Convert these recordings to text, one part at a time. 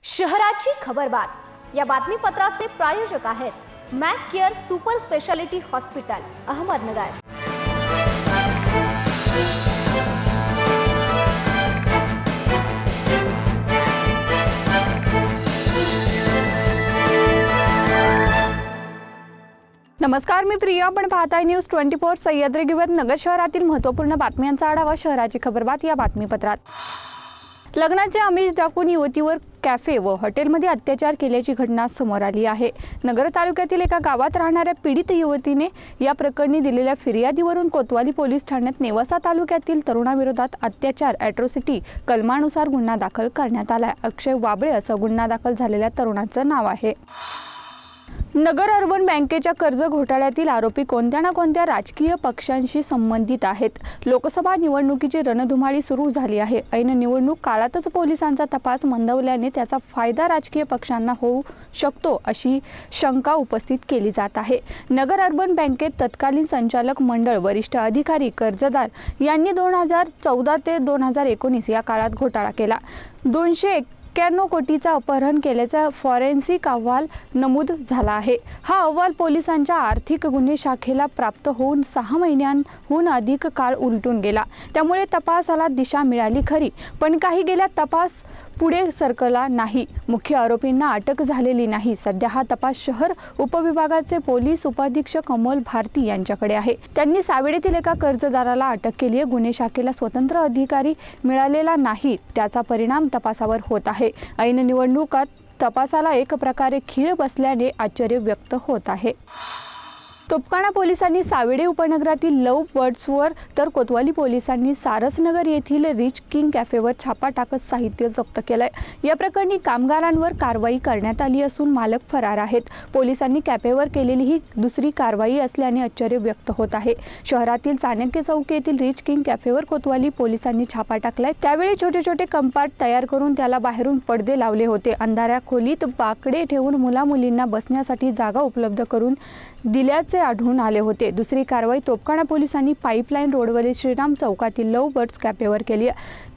शहराची खबरबात या बातमीपत्राचे प्रायोजक आहेत Mac care super speciality hospital Ahmednagar. नमस्कार, मी प्रिया। आपण पाहताय न्यूज 24 सह्याद्री गिवत नगर शहरातील महत्त्वपूर्ण बातम्यांचा आढावा शहराची खबरबात या बातमीपत्रात। लग्नाचे आमिष दाखवून युवतीवर कॅफे व हॉटेलमध्ये अत्याचार केल्याची घटना समोर आली आहे। नगर तालुक्यातील एका गावात राहणाऱ्या पीडित युवतीने या प्रकरणी दिलेल्या फिर्यादीवरून कोतवाली पोलीस ठाण्यात नेवासा तालुक्यातील तरुणाविरोधात अत्याचार ॲट्रॉसिटी कलमानुसार गुन्हा दाखल करण्यात आला। अक्षय वाबळे असं गुन्हा दाखल झालेल्या तरुणाचं नाव आहे। नगर अर्बन बँकेच्या कर्ज घोटाळ्यातील आरोपी कोणत्या ना कोणत्या राजकीय पक्षांशी संबंधित आहेत। लोकसभा निवडणुकीची रणधुमाळी सुरू झाली आहे। ऐन निवडणूक काळातच पोलिसांचा तपास मंदावल्याने त्याचा फायदा राजकीय पक्षांना होऊ शकतो अशी शंका उपस्थित केली जात आहे। नगर अर्बन बँकेत तत्कालीन संचालक मंडळ वरिष्ठ अधिकारी कर्जदार यांनी 2014 ते 2019 या काळात घोटाळा केला। 291 कोटीचा अपहरण केल्याचा फॉरेन्सिक अहवाल नमूद झाला आहे। हा अहवाल पोलिसांच्या आर्थिक गुन्हे शाखेला प्राप्त होऊन 6 महिन्यांहून अधिक काळ उलटून गेला। त्यामुळे तपासाला दिशा मिळाली खरी, पण काही गेल्या तपास पुढे सरकला नाही। मुख्य आरोपींना अटक झालेली नाही। सध्या हा तपास शहर उपविभागाचे पोलीस उपाधीक्षक अमोल भारती यांच्याकडे आहे। त्यांनी सावेडीतील एका कर्जदाराला अटक केली आहे। गुन्हे शाखेला स्वतंत्र अधिकारी मिळालेला नाही, त्याचा परिणाम तपासावर होत आहे। ऐन निवडणुकात तपासाला एक प्रकारे खीळ बसल्याने आश्चर्य व्यक्त होत आहे। तोपखाना पोलिसांनी सावेडे उपनगरातील लव बर्ड्सवर तर कोतवाली पोलिसांनी सारसनगर येथील रिच किंग कॅफेवर छापा टाकत साहित्य जप्त केलंय। या प्रकरणी कामगारांवर कारवाई करण्यात आली असून मालक फरार आहेत। पोलिसांनी कॅफेवर केलेली ही दुसरी कारवाई असल्याने आश्चर्य व्यक्त होत आहे। शहरातील चाणक्य चौक येथील रिच किंग कॅफेवर कोतवाली पोलिसांनी छापा टाकलाय। त्यावेळी छोटे छोटे कंपार्ट तयार करून त्याला बाहेरून पडदे लावले होते। अंधाऱ्या खोलीत बाकडे ठेवून मुलामुलींना बसण्यासाठी जागा उपलब्ध करून दिल्याचे आढळून आले होते। दुसरी कारवाई तोपखाना पोलिसांनी पाईपलाईन रोडवरील श्रीराम चौकातील लव बर्ड्स कॅफेवर केली।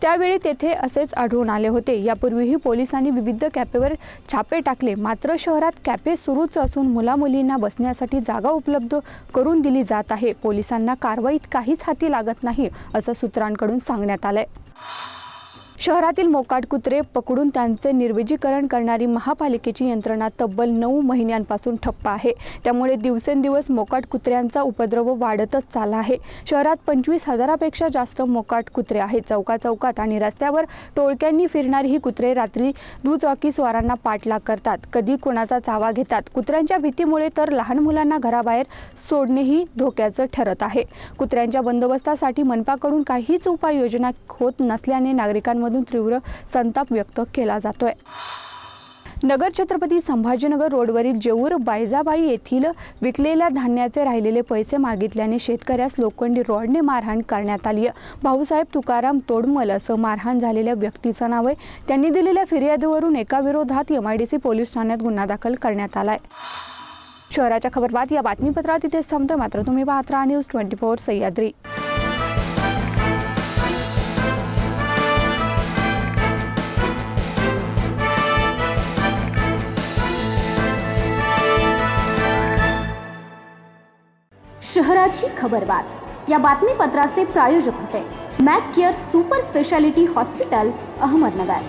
त्यावेळी तेथे असेच आढळून आले होते। यापूर्वीही पोलिसांनी विविध कॅफेवर छापे टाकले, मात्र शहरात कॅफे सुरूच असून मुलामुलींना बसण्यासाठी जागा उपलब्ध करून दिली जात आहे। पोलिसांना कारवाईत काहीच हाती लागत नाही असं सूत्रांकडून सांगण्यात आलंय। शहरातील मोकाट कुत्रे पकडून त्यांचे निर्विजीकरण करणारी महापालिकेची यंत्रणा तब्बल 9 महिन्यांपासून ठप्प आहे। त्यामुळे दिवसेंदिवस मोकाट कुत्र्यांचा उपद्रव वाढतच चालला आहे। शहरात 25,000पेक्षा जास्त मोकाट कुत्रे आहेत। चौकात आणि रस्त्यावर टोळक्यांनी फिरणारी ही कुत्रे रात्री दुचाकी स्वारांना पाठलाग करतात, कधी कोणाचा चावा घेतात। कुत्र्यांच्या भीतीमुळे तर लहान मुलांना घराबाहेर सोडणेही धोक्याचं ठरत आहे। कुत्र्यांच्या बंदोबस्तासाठी मनपाकडून काहीच उपाययोजना होत नसल्याने नागरिकांमधून तीव्र संताप व्यक्त केला जातोय। नगर छत्रपती संभाजीनगर रोडवरील जेऊर बायजाबाई येथील विकलेल्या धान्याचे राहिलेले पैसे मागितल्याने शेतकऱ्यास लोखंडी रॉडने मारहाण करण्यात आली। भाऊसाहेब तुकाराम तोडमल असं मारहाण झालेल्या व्यक्तीचं नाव आहे। त्यांनी दिलेल्या फिर्यादीवरून एका विरोधात MIDC पोलीस ठाण्यात गुन्हा दाखल करण्यात आलाय। शहराच्या खबरबात या बातमीपत्रात इथेच थांबतोय, मात्र तुम्ही पाहत राहा न्यूज 24 सह्याद्री। शहराची खबरबात या बातमीपत्राचे प्रायोजक होते Mac care super speciality hospital Ahmednagar.